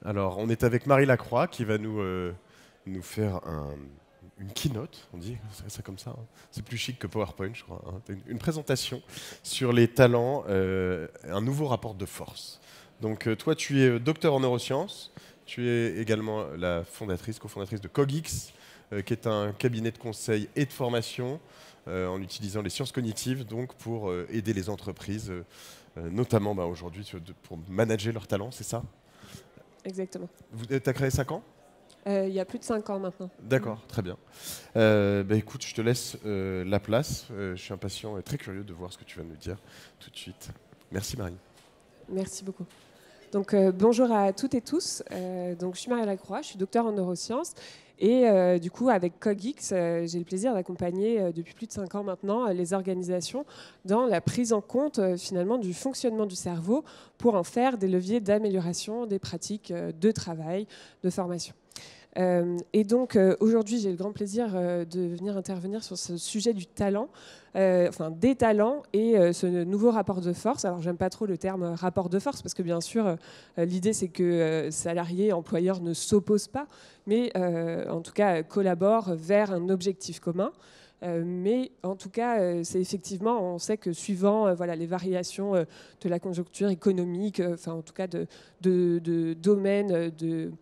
Alors, on est avec Marie Lacroix qui va nous faire une keynote, on dit ça comme ça. Hein. C'est plus chic que PowerPoint, je crois. Hein. Une présentation sur les talents, un nouveau rapport de force. Donc, toi, tu es docteur en neurosciences. Tu es également la cofondatrice de Cogix, qui est un cabinet de conseil et de formation en utilisant les sciences cognitives donc, pour aider les entreprises, notamment aujourd'hui pour manager leurs talents, c'est ça? Exactement. Tu as créé ça quand? Il y a plus de 5 ans maintenant. D'accord, très bien. Écoute, je te laisse la place. Je suis impatient et très curieux de voir ce que tu vas nous dire tout de suite. Merci Marie. Merci beaucoup. Donc, bonjour à toutes et tous. Donc, je suis Marie Lacroix, je suis docteur en neurosciences. Et du coup, avec Cogix, j'ai le plaisir d'accompagner depuis plus de 5 ans maintenant les organisations dans la prise en compte finalement du fonctionnement du cerveau pour en faire des leviers d'amélioration des pratiques de travail, de formation. Et donc aujourd'hui, j'ai le grand plaisir de venir intervenir sur ce sujet du talent, enfin des talents et ce nouveau rapport de force. Alors j'aime pas trop le terme rapport de force parce que bien sûr l'idée c'est que salariés et employeurs ne s'opposent pas, mais en tout cas collaborent vers un objectif commun. Mais en tout cas, c'est effectivement, on sait que suivant voilà, les variations de la conjoncture économique, enfin en tout cas de domaines, de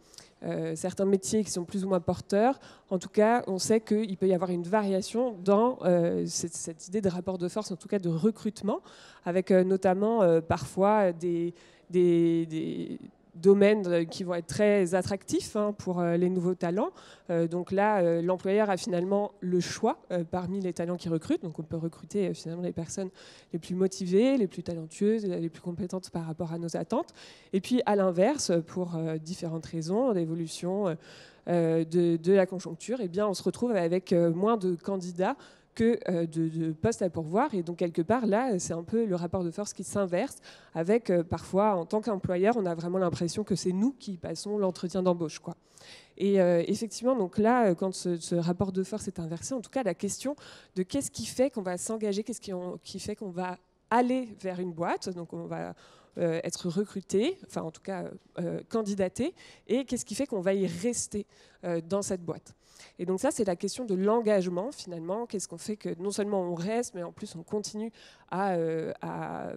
certains métiers qui sont plus ou moins porteurs. En tout cas, on sait qu'il peut y avoir une variation dans cette idée de rapport de force, en tout cas de recrutement, avec notamment parfois des domaines qui vont être très attractifs pour les nouveaux talents. Donc là, l'employeur a finalement le choix parmi les talents qu'il recrute. Donc on peut recruter finalement les personnes les plus motivées, les plus talentueuses, les plus compétentes par rapport à nos attentes. Et puis à l'inverse, pour différentes raisons d'évolution de la conjoncture, eh bien, on se retrouve avec moins de candidats que de postes à pourvoir. Et donc, quelque part, là, c'est un peu le rapport de force qui s'inverse avec, parfois, en tant qu'employeur, on a vraiment l'impression que c'est nous qui passons l'entretien d'embauche, quoi. Et effectivement, donc là, quand ce rapport de force est inversé, en tout cas, la question de qu'est-ce qui fait qu'on va s'engager, qu'est-ce qui fait qu'on va aller vers une boîte, donc on va être recruté, enfin en tout cas candidaté, et qu'est-ce qui fait qu'on va y rester dans cette boîte. Et donc ça, c'est la question de l'engagement finalement. Qu'est-ce qu'on fait que non seulement on reste, mais en plus on continue à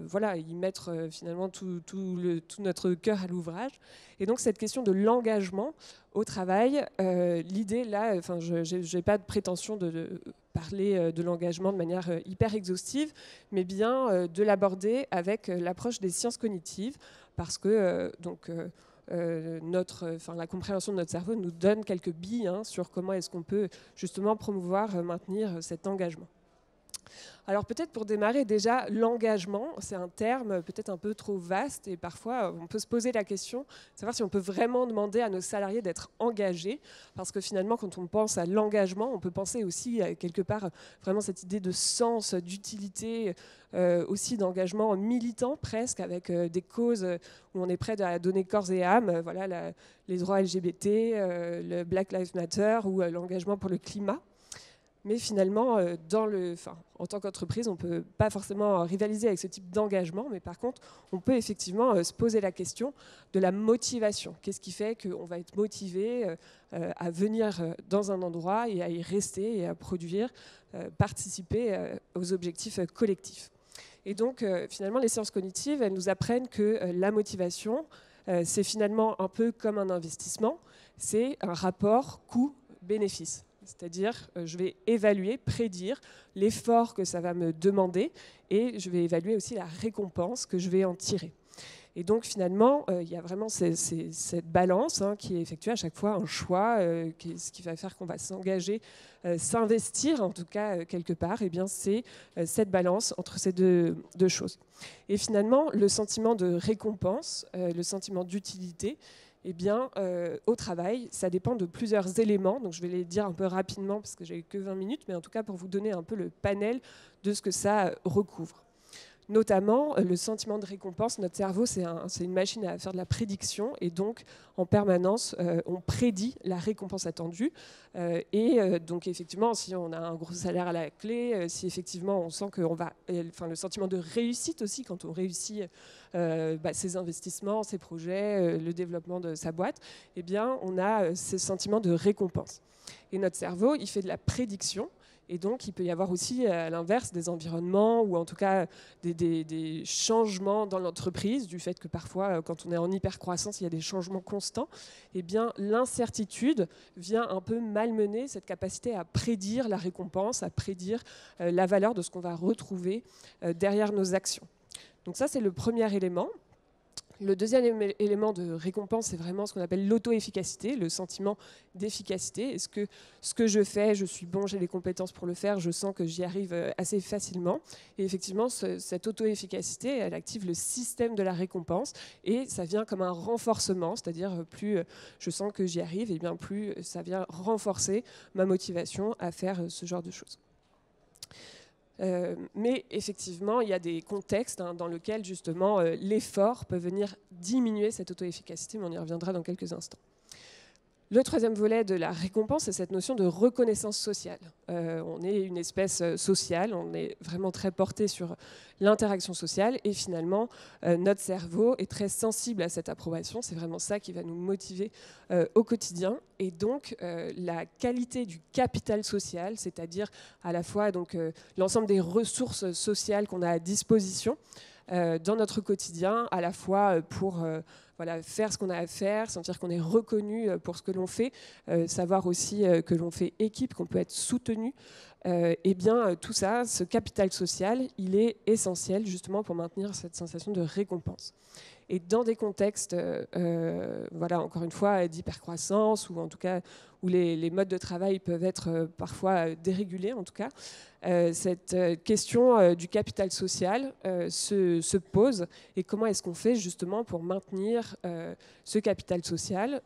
voilà, y mettre finalement tout notre cœur à l'ouvrage. Et donc cette question de l'engagement au travail, l'idée là, enfin, je n'ai pas de prétention de parler de l'engagement de manière hyper exhaustive, mais bien de l'aborder avec l'approche des sciences cognitives, parce que la compréhension de notre cerveau nous donne quelques billes sur comment est-ce qu'on peut justement promouvoir, maintenir cet engagement. Alors peut-être pour démarrer déjà, l'engagement, c'est un terme peut-être un peu trop vaste et parfois on peut se poser la question de savoir si on peut vraiment demander à nos salariés d'être engagés, parce que finalement quand on pense à l'engagement, on peut penser aussi quelque part vraiment cette idée de sens, d'utilité, aussi d'engagement militant presque, avec des causes où on est prêt à donner corps et âme, voilà, les droits LGBT, le Black Lives Matter ou l'engagement pour le climat. Mais finalement, en tant qu'entreprise, on ne peut pas forcément rivaliser avec ce type d'engagement, mais par contre, on peut effectivement se poser la question de la motivation. Qu'est-ce qui fait qu'on va être motivé à venir dans un endroit et à y rester et à produire, participer aux objectifs collectifs. Et donc, finalement, les sciences cognitives, elles nous apprennent que la motivation, c'est finalement un peu comme un investissement, c'est un rapport coût-bénéfice. C'est-à-dire, je vais évaluer, prédire l'effort que ça va me demander et je vais évaluer aussi la récompense que je vais en tirer. Et donc, finalement, il y a vraiment cette balance qui est effectuée à chaque fois, un choix, ce qui va faire qu'on va s'engager, s'investir, en tout cas, quelque part. Et bien, c'est cette balance entre ces deux choses. Et finalement, le sentiment de récompense, le sentiment d'utilité, eh bien, au travail, ça dépend de plusieurs éléments. Donc, je vais les dire un peu rapidement parce que j'ai que 20 minutes, mais en tout cas pour vous donner un peu le panel de ce que ça recouvre. Notamment, le sentiment de récompense, notre cerveau, c'est une machine à faire de la prédiction, et donc en permanence, on prédit la récompense attendue. Donc effectivement, si on a un gros salaire à la clé, si effectivement on sent qu'on va, enfin le sentiment de réussite aussi, quand on réussit ses investissements, ses projets, le développement de sa boîte, eh bien on a ce sentiment de récompense. Et notre cerveau, il fait de la prédiction. Et donc, il peut y avoir aussi, à l'inverse, des environnements ou en tout cas des changements dans l'entreprise, du fait que parfois, quand on est en hypercroissance, il y a des changements constants. Eh bien, l'incertitude vient un peu malmener cette capacité à prédire la récompense, à prédire la valeur de ce qu'on va retrouver derrière nos actions. Donc ça, c'est le premier élément. Le deuxième élément de récompense, c'est vraiment ce qu'on appelle l'auto-efficacité, le sentiment d'efficacité. Est-ce que ce que je fais, je suis bon, j'ai les compétences pour le faire, je sens que j'y arrive assez facilement. Et effectivement, cette auto-efficacité, elle active le système de la récompense et ça vient comme un renforcement, c'est-à-dire plus je sens que j'y arrive, et bien plus ça vient renforcer ma motivation à faire ce genre de choses. Mais effectivement, il y a des contextes dans lesquels justement l'effort peut venir diminuer cette auto-efficacité, mais on y reviendra dans quelques instants. Le troisième volet de la récompense, c'est cette notion de reconnaissance sociale. On est une espèce sociale, on est vraiment très porté sur l'interaction sociale et finalement, notre cerveau est très sensible à cette approbation. C'est vraiment ça qui va nous motiver au quotidien. Et donc, la qualité du capital social, c'est-à-dire à la fois l'ensemble des ressources sociales qu'on a à disposition, dans notre quotidien, à la fois pour faire ce qu'on a à faire, sentir qu'on est reconnu pour ce que l'on fait, savoir aussi que l'on fait équipe, qu'on peut être soutenu. Eh bien, tout ça, ce capital social, il est essentiel justement pour maintenir cette sensation de récompense. Et dans des contextes, encore une fois, d'hypercroissance, ou en tout cas où les modes de travail peuvent être parfois dérégulés, en tout cas, cette question du capital social se pose. Et comment est-ce qu'on fait justement pour maintenir ce capital social?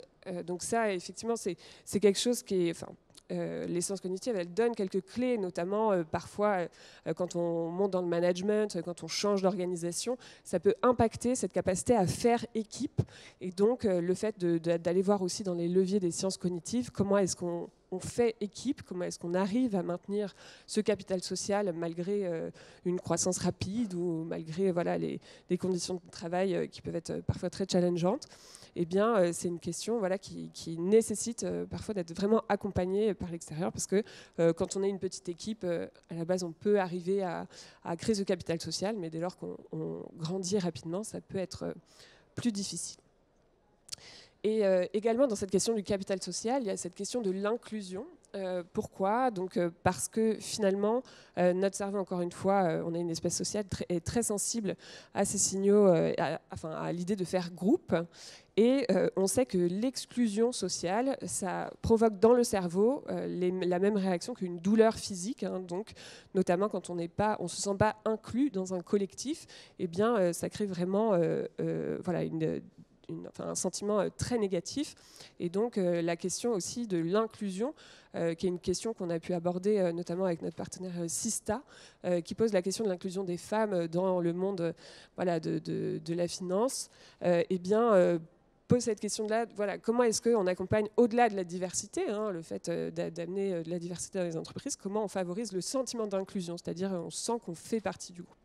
Donc ça, effectivement, c'est quelque chose qui est... les sciences cognitives, elles donnent quelques clés, notamment parfois quand on monte dans le management, quand on change d'organisation, ça peut impacter cette capacité à faire équipe. Et donc le fait d'aller voir aussi dans les leviers des sciences cognitives, comment est-ce qu'on fait équipe, comment est-ce qu'on arrive à maintenir ce capital social malgré une croissance rapide ou malgré les conditions de travail qui peuvent être parfois très challengeantes. Eh bien, c'est une question qui nécessite parfois d'être vraiment accompagné par l'extérieur, parce que quand on est une petite équipe, à la base, on peut arriver à créer ce capital social, mais dès lors qu'on grandit rapidement, ça peut être plus difficile. Et également, dans cette question du capital social, il y a cette question de l'inclusion. Pourquoi? Parce que finalement, notre cerveau, encore une fois, on est une espèce sociale, est très sensible à ces signaux, à l'idée de faire groupe. Et on sait que l'exclusion sociale, ça provoque dans le cerveau la même réaction qu'une douleur physique. Donc, notamment quand on ne se sent pas inclus dans un collectif, eh bien, ça crée vraiment un sentiment très négatif. Et donc la question aussi de l'inclusion, qui est une question qu'on a pu aborder notamment avec notre partenaire Sista, qui pose la question de l'inclusion des femmes dans le monde de la finance, pose cette question-là, comment est-ce qu'on accompagne au-delà de la diversité, le fait d'amener de la diversité dans les entreprises, comment on favorise le sentiment d'inclusion, c'est-à-dire on sent qu'on fait partie du groupe.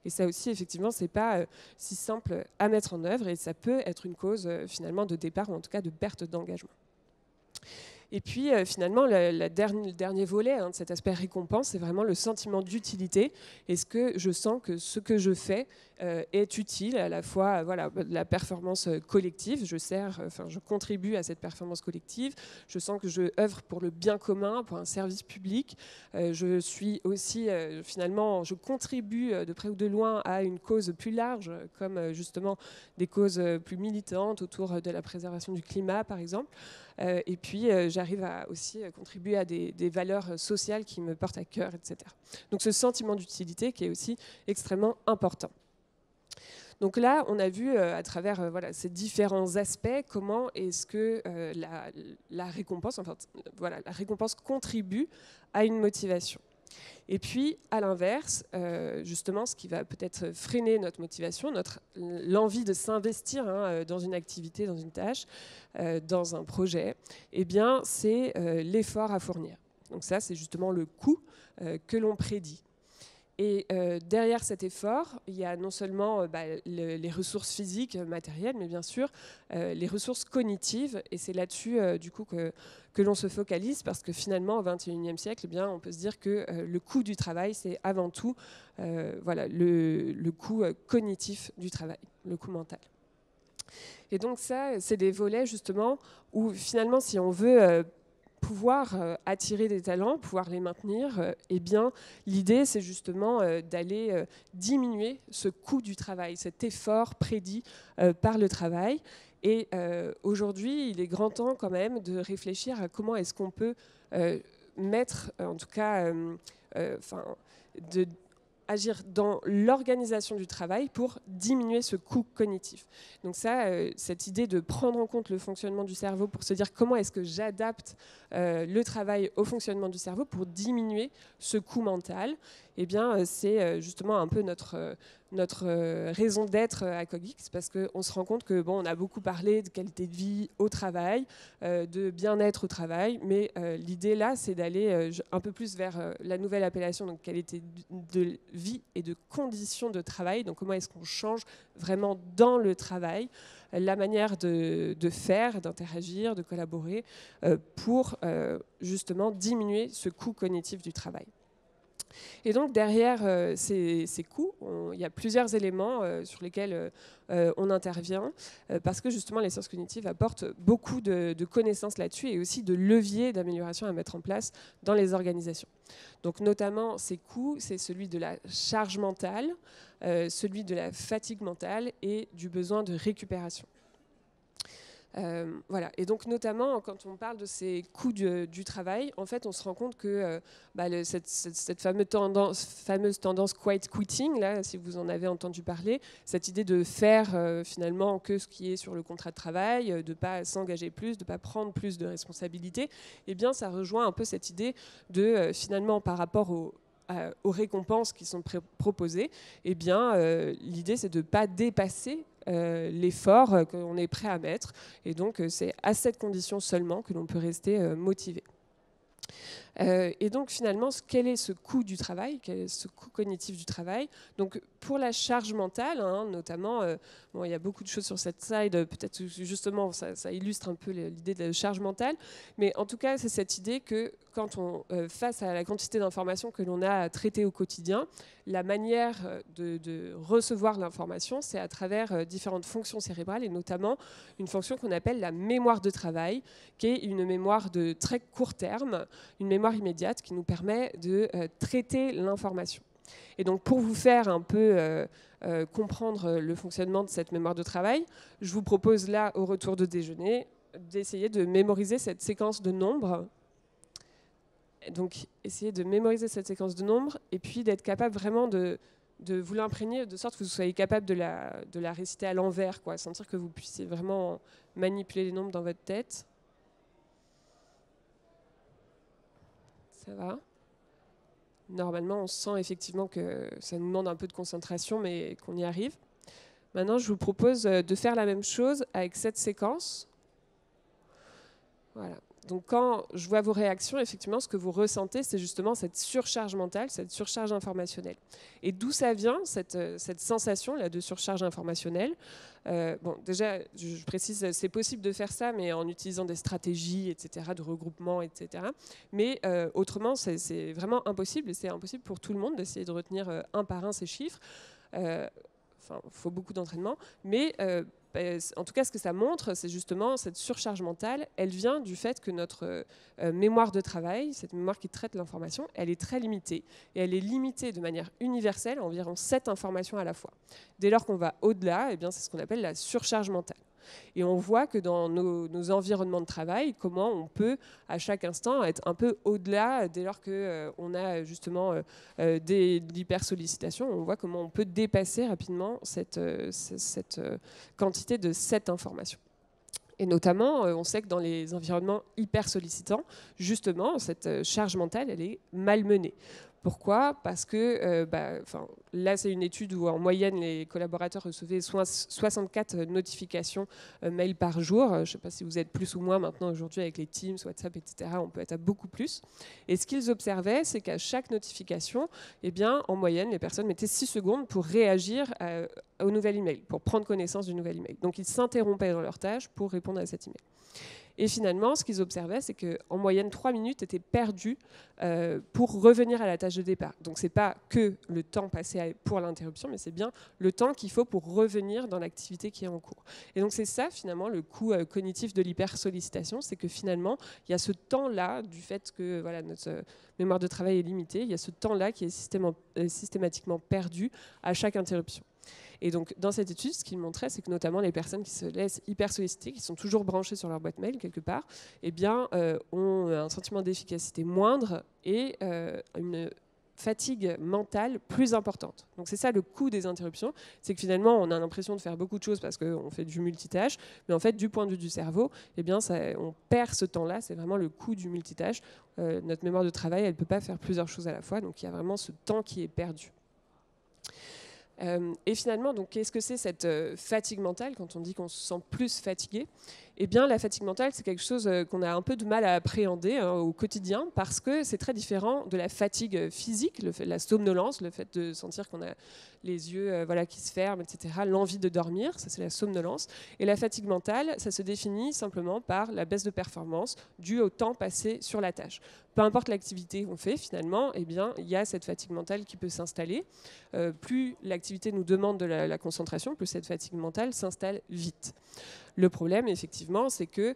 Et ça aussi, effectivement, c'est pas si simple à mettre en œuvre et ça peut être une cause finalement de départ ou en tout cas de perte d'engagement. Et puis finalement, le dernier volet de cet aspect récompense, c'est vraiment le sentiment d'utilité. Est-ce que je sens que ce que je fais est utile, à la fois la performance collective, je contribue à cette performance collective, je sens que je œuvre pour le bien commun, pour un service public, je suis aussi finalement, je contribue de près ou de loin à une cause plus large, comme justement des causes plus militantes autour de la préservation du climat, par exemple. Et puis, j'arrive à aussi contribuer à des valeurs sociales qui me portent à cœur, etc. Donc, ce sentiment d'utilité qui est aussi extrêmement important. Donc là, on a vu à travers ces différents aspects comment est-ce que la récompense, la récompense contribue à une motivation. Et puis, à l'inverse, justement, ce qui va peut-être freiner notre motivation, l'envie de s'investir dans une activité, dans une tâche, dans un projet, eh bien, c'est l'effort à fournir. Donc ça, c'est justement le coût que l'on prédit. Et derrière cet effort, il y a non seulement les ressources physiques, matérielles, mais bien sûr les ressources cognitives. Et c'est là-dessus du coup que l'on se focalise, parce que finalement, au XXIe siècle, eh bien, on peut se dire que le coût du travail, c'est avant tout le coût cognitif du travail, le coût mental. Et donc ça, c'est des volets justement où finalement, si on veut pouvoir attirer des talents, pouvoir les maintenir, eh bien, l'idée, c'est justement d'aller diminuer ce coût du travail, cet effort prédit par le travail. Et aujourd'hui, il est grand temps quand même de réfléchir à comment est-ce qu'on peut mettre, en tout cas, agir dans l'organisation du travail pour diminuer ce coût cognitif. Donc ça, cette idée de prendre en compte le fonctionnement du cerveau pour se dire comment est-ce que j'adapte le travail au fonctionnement du cerveau pour diminuer ce coût mental, eh bien, c'est justement un peu notre raison d'être à Cogix, parce qu'on se rend compte que on a beaucoup parlé de qualité de vie au travail, de bien-être au travail, mais l'idée là, c'est d'aller un peu plus vers la nouvelle appellation, donc qualité de vie et de conditions de travail. Donc comment est-ce qu'on change vraiment dans le travail la manière de faire, d'interagir, de collaborer pour justement diminuer ce coût cognitif du travail. Et donc derrière ces coûts, il y a plusieurs éléments sur lesquels on intervient, parce que justement les sciences cognitives apportent beaucoup de connaissances là-dessus et aussi de leviers d'amélioration à mettre en place dans les organisations. Donc notamment ces coûts, c'est celui de la charge mentale, celui de la fatigue mentale et du besoin de récupération. Voilà. Et donc notamment quand on parle de ces coûts du travail, en fait on se rend compte que cette fameuse tendance quiet quitting, là, si vous en avez entendu parler, cette idée de faire finalement que ce qui est sur le contrat de travail, de ne pas s'engager plus, de ne pas prendre plus de responsabilités, eh bien ça rejoint un peu cette idée de finalement par rapport aux récompenses qui sont proposées, eh bien l'idée c'est de ne pas dépasser l'effort qu'on est prêt à mettre. Et donc, c'est à cette condition seulement que l'on peut rester motivé. Et donc, finalement, quel est ce coût du travail? Quel est ce coût cognitif du travail? Donc, pour la charge mentale, notamment, il y a beaucoup de choses sur cette slide, peut-être justement, ça illustre un peu l'idée de la charge mentale, mais en tout cas, c'est cette idée que quand on face à la quantité d'informations que l'on a à traiter au quotidien, la manière de recevoir l'information, c'est à travers différentes fonctions cérébrales, et notamment une fonction qu'on appelle la mémoire de travail, qui est une mémoire de très court terme, une mémoire immédiate qui nous permet de traiter l'information. Et donc, pour vous faire un peu comprendre le fonctionnement de cette mémoire de travail, je vous propose là, au retour de déjeuner, d'essayer de mémoriser cette séquence de nombres. Donc, essayez de mémoriser cette séquence de nombres et puis d'être capable vraiment de vous l'imprégner de sorte que vous soyez capable de la réciter à l'envers, quoi, sentir que vous puissiez vraiment manipuler les nombres dans votre tête. Ça va ? Normalement, on sent effectivement que ça nous demande un peu de concentration, mais qu'on y arrive. Maintenant, je vous propose de faire la même chose avec cette séquence. Voilà. Donc, quand je vois vos réactions, effectivement, ce que vous ressentez, c'est justement cette surcharge mentale, cette surcharge informationnelle. Et d'où ça vient, cette sensation-là de surcharge informationnelle? Déjà, je précise, c'est possible de faire ça, mais en utilisant des stratégies, etc., de regroupement, etc. Mais autrement, c'est vraiment impossible, et c'est impossible pour tout le monde d'essayer de retenir un par un ces chiffres. Il faut beaucoup d'entraînement, mais en tout cas, ce que ça montre, c'est justement cette surcharge mentale. Elle vient du fait que notre mémoire de travail, cette mémoire qui traite l'information, elle est très limitée. Et elle est limitée de manière universelle à environ 7 informations à la fois. Dès lors qu'on va au-delà, eh bien, c'est ce qu'on appelle la surcharge mentale. Et on voit que dans nos environnements de travail, comment on peut à chaque instant être un peu au-delà dès lors qu'on a justement de l'hypersollicitation. On voit comment on peut dépasser rapidement cette quantité de 7 informations. Et notamment, on sait que dans les environnements hyper sollicitants, justement, cette charge mentale, elle est malmenée. Pourquoi ? Parce que là, c'est une étude où en moyenne, les collaborateurs recevaient 64 notifications mail par jour. Je ne sais pas si vous êtes plus ou moins maintenant aujourd'hui avec les Teams, WhatsApp, etc. On peut être à beaucoup plus. Et ce qu'ils observaient, c'est qu'à chaque notification, eh bien, en moyenne, les personnes mettaient 6 secondes pour réagir au nouvel email, pour prendre connaissance du nouvel email. Donc, ils s'interrompaient dans leur tâche pour répondre à cet email. Et finalement, ce qu'ils observaient, c'est qu'en moyenne, 3 minutes étaient perdues pour revenir à la tâche de départ. Donc, ce n'est pas que le temps passé pour l'interruption, mais c'est bien le temps qu'il faut pour revenir dans l'activité qui est en cours. Et donc, c'est ça, finalement, le coût cognitif de l'hypersollicitation, c'est que finalement, il y a ce temps-là, du fait que voilà, notre mémoire de travail est limitée, il y a ce temps-là qui est systématiquement perdu à chaque interruption. Et donc, dans cette étude, ce qu'il montrait, c'est que notamment les personnes qui se laissent hyper solliciter, qui sont toujours branchées sur leur boîte mail quelque part, eh bien, ont un sentiment d'efficacité moindre et une fatigue mentale plus importante. Donc c'est ça le coût des interruptions, c'est que finalement on a l'impression de faire beaucoup de choses parce qu'on fait du multitâche, mais en fait du point de vue du cerveau, eh bien, on perd ce temps-là, c'est vraiment le coût du multitâche. Notre mémoire de travail, elle ne peut pas faire plusieurs choses à la fois, donc il y a vraiment ce temps qui est perdu. Et finalement, donc, qu'est-ce que c'est cette fatigue mentale quand on dit qu'on se sent plus fatigué ? Eh bien, la fatigue mentale, c'est quelque chose qu'on a un peu de mal à appréhender au quotidien parce que c'est très différent de la fatigue physique, la somnolence, le fait de sentir qu'on a les yeux qui se ferment, etc., l'envie de dormir, ça c'est la somnolence. Et la fatigue mentale, ça se définit simplement par la baisse de performance due au temps passé sur la tâche. Peu importe l'activité qu'on fait, finalement, eh bien, il y a cette fatigue mentale qui peut s'installer. Plus l'activité nous demande de la concentration, plus cette fatigue mentale s'installe vite. Le problème, effectivement, c'est que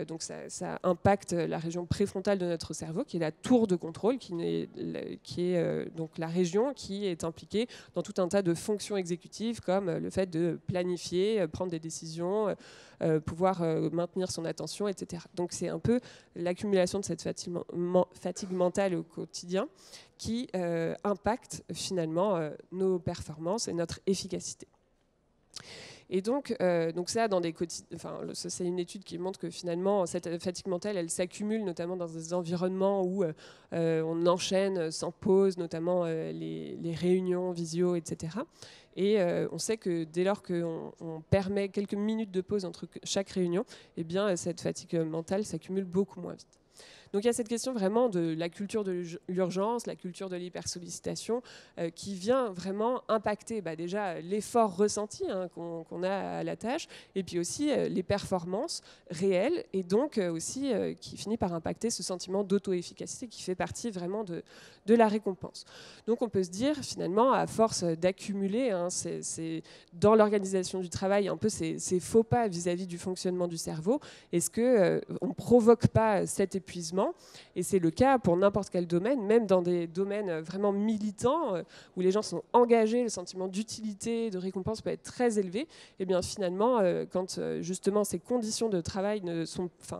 donc ça impacte la région préfrontale de notre cerveau, qui est la tour de contrôle, qui est donc la région qui est impliquée dans tout un tas de fonctions exécutives, comme le fait de planifier, prendre des décisions, pouvoir maintenir son attention, etc. Donc c'est un peu l'accumulation de cette fatigue mentale au quotidien qui impacte finalement nos performances et notre efficacité. Et donc ça, c'est une étude qui montre que finalement, cette fatigue mentale, elle s'accumule notamment dans des environnements où on enchaîne sans pause, notamment les réunions visio, etc. Et on sait que dès lors qu'on permet quelques minutes de pause entre chaque réunion, eh bien, cette fatigue mentale s'accumule beaucoup moins vite. Donc il y a cette question vraiment de la culture de l'urgence, la culture de l'hypersollicitation, qui vient vraiment impacter déjà l'effort ressenti qu'on a à la tâche, et puis aussi les performances réelles, et donc aussi qui finit par impacter ce sentiment d'auto-efficacité qui fait partie vraiment de la récompense. Donc on peut se dire finalement, à force d'accumuler, c'est dans l'organisation du travail un peu ces faux pas vis-à-vis du fonctionnement du cerveau, est-ce qu'on ne provoque pas cet épuisement ? Et c'est le cas pour n'importe quel domaine, même dans des domaines vraiment militants, où les gens sont engagés, le sentiment d'utilité, de récompense peut être très élevé. Et bien finalement, quand justement ces conditions de travail,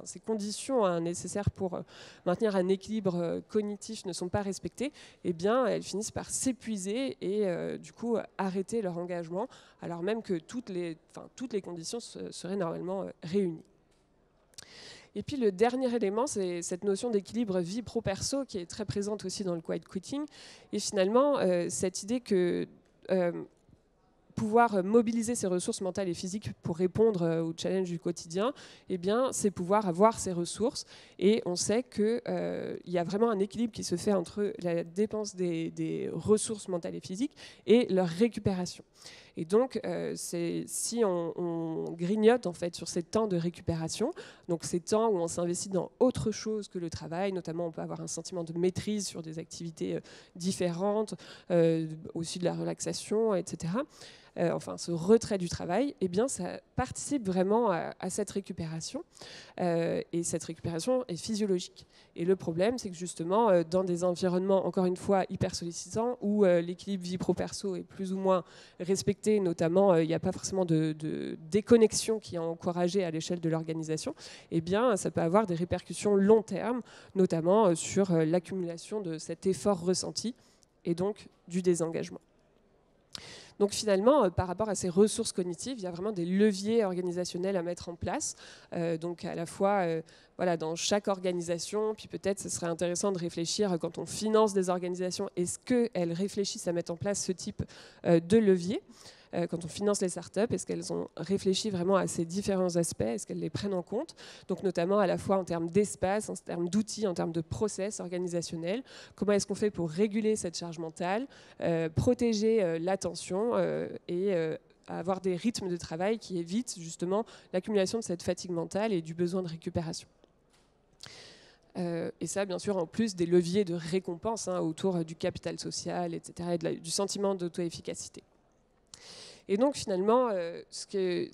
ces conditions nécessaires pour maintenir un équilibre cognitif ne sont pas respectées, eh bien elles finissent par s'épuiser et du coup arrêter leur engagement, alors même que toutes les conditions seraient normalement réunies. Et puis le dernier élément, c'est cette notion d'équilibre vie pro-perso qui est très présente aussi dans le quiet quitting. Et finalement, cette idée que pouvoir mobiliser ses ressources mentales et physiques pour répondre aux challenges du quotidien, eh bien, c'est pouvoir avoir ces ressources. Et on sait qu'il y a vraiment un équilibre qui se fait entre la dépense des ressources mentales et physiques et leur récupération. Et donc, si on grignote en fait sur ces temps de récupération, donc ces temps où on s'investit dans autre chose que le travail, notamment on peut avoir un sentiment de maîtrise sur des activités différentes, aussi de la relaxation, etc. Ce retrait du travail, eh bien, ça participe vraiment à cette récupération. Et cette récupération est physiologique. Et le problème, c'est que justement, dans des environnements, encore une fois, hyper sollicitants, où l'équilibre vie pro-perso est plus ou moins respecté, notamment, il n'y a pas forcément de déconnexion qui est encouragée à l'échelle de l'organisation, eh bien, ça peut avoir des répercussions long terme, notamment sur l'accumulation de cet effort ressenti et donc du désengagement. Donc finalement, par rapport à ces ressources cognitives, il y a vraiment des leviers organisationnels à mettre en place. Donc à la fois voilà, dans chaque organisation, puis peut-être ce serait intéressant de réfléchir quand on finance des organisations, est-ce qu'elles réfléchissent à mettre en place ce type de levier quand on finance les startups, est-ce qu'elles ont réfléchi vraiment à ces différents aspects, est-ce qu'elles les prennent en compte, donc notamment à la fois en termes d'espace, en termes d'outils, en termes de process organisationnels, comment est-ce qu'on fait pour réguler cette charge mentale, protéger l'attention et avoir des rythmes de travail qui évitent justement l'accumulation de cette fatigue mentale et du besoin de récupération. Et ça, bien sûr, en plus des leviers de récompense autour du capital social, etc., et du sentiment d'auto-efficacité. Et donc finalement, ces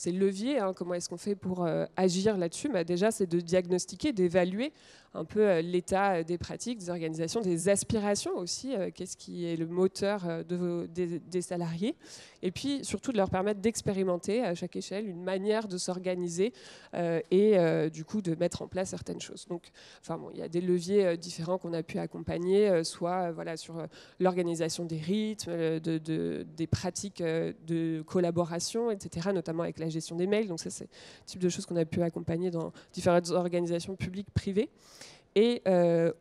leviers, comment est-ce qu'on fait pour agir là-dessus, déjà c'est de diagnostiquer, d'évaluer un peu l'état des pratiques, des organisations, des aspirations aussi, qu'est-ce qui est le moteur des salariés, et puis surtout de leur permettre d'expérimenter à chaque échelle une manière de s'organiser et du coup de mettre en place certaines choses. Donc il y a des leviers différents qu'on a pu accompagner, soit voilà, sur l'organisation des rythmes, des pratiques de collaboration, etc., notamment avec la gestion des mails. Donc ça, c'est le type de choses qu'on a pu accompagner dans différentes organisations publiques, privées. Et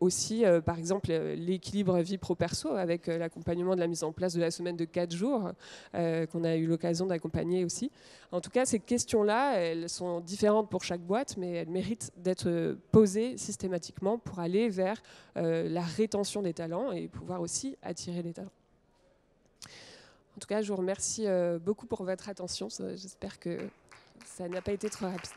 aussi, par exemple, l'équilibre vie pro-perso avec l'accompagnement de la mise en place de la semaine de 4 jours qu'on a eu l'occasion d'accompagner aussi. En tout cas, ces questions-là, elles sont différentes pour chaque boîte, mais elles méritent d'être posées systématiquement pour aller vers la rétention des talents et pouvoir aussi attirer des talents. En tout cas, je vous remercie beaucoup pour votre attention. J'espère que ça n'a pas été trop rapide.